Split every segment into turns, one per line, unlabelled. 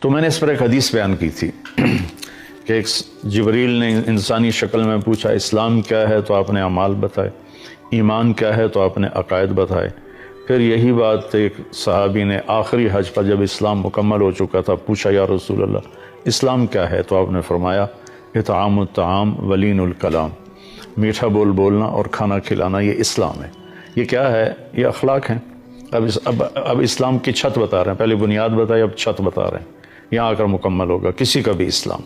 تو میں نے اس پر ایک حدیث بیان کی تھی کہ ایک جبریل نے انسانی شکل میں پوچھا اسلام کیا ہے تو آپ نے اعمال بتائے، ایمان کیا ہے تو آپ نے عقائد بتائے۔ پھر یہی بات ایک صحابی نے آخری حج پر جب اسلام مکمل ہو چکا تھا پوچھا یا رسول اللہ اسلام کیا ہے تو آپ نے فرمایا اطعام الطعام ولین الکلام، میٹھا بول بولنا اور کھانا کھلانا، یہ اسلام ہے۔ یہ کیا ہے؟ یہ اخلاق ہیں۔ اب اسلام کی چھت بتا رہے ہیں، پہلے بنیاد بتائی، اب چھت بتا رہے ہیں، یہاں آ کر مکمل ہوگا کسی کا بھی اسلام۔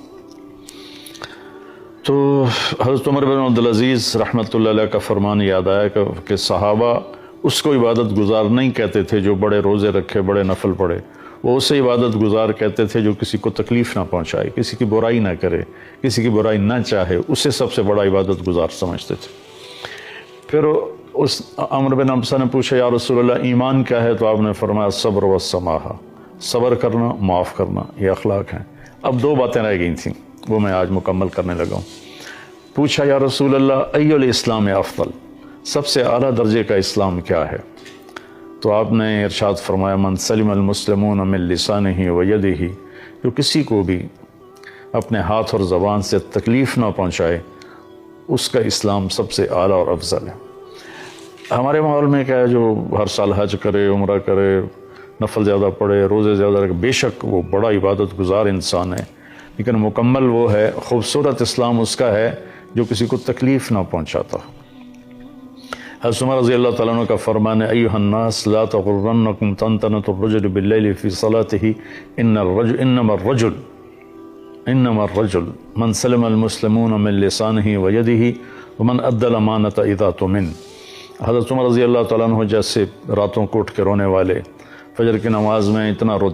تو حضرت عمر بن عبدالعزیز رحمۃ اللہ علیہ کا فرمان یاد آیا کہ صحابہ اس کو عبادت گزار نہیں کہتے تھے جو بڑے روزے رکھے، بڑے نفل پڑھے، وہ اسے عبادت گزار کہتے تھے جو کسی کو تکلیف نہ پہنچائے، کسی کی برائی نہ کرے، کسی کی برائی نہ چاہے، اسے سب سے بڑا عبادت گزار سمجھتے تھے۔ پھر اس عمر بن عبسہ نے پوچھا یا رسول اللہ ایمان کیا ہے تو آپ نے فرمایا صبر و سماحہ، صبر کرنا، معاف کرنا، یہ اخلاق ہیں۔ اب 2 باتیں رہ گئی تھیں، وہ میں آج مکمل کرنے لگا ہوں۔ پوچھا یا رسول اللہ ای الاسلام افضل، سب سے اعلیٰ درجے کا اسلام کیا ہے؟ تو آپ نے ارشاد فرمایا من سلم المسلمون من لسانہ و یدہ، جو کسی کو بھی اپنے ہاتھ اور زبان سے تکلیف نہ پہنچائے اس کا اسلام سب سے اعلیٰ اور افضل ہے۔ ہمارے ماحول میں کیا ہے، جو ہر سال حج کرے، عمرہ کرے، نفل زیادہ پڑھے، روزے زیادہ رکھے، بے شک وہ بڑا عبادت گزار انسان ہے، لیکن مکمل وہ ہے، خوبصورت اسلام اس کا ہے جو کسی کو تکلیف نہ پہنچاتا۔ حضرت عمر رضی اللہ تعالیٰ عنہ کا فرمان ہے ایھا الناس لا تغرنکم طنطنۃ الرجل باللیل فی صلاتہ انما الرجل من سلم المسلمون من لسانہ و یدہ ومن ادى الامانۃ اذا اؤتمن۔ حضرت عمر رضی اللہ تعالیٰ عنہ جیسے راتوں کو اٹھ کے رونے والے، فجر کی نماز میں اتنا روتے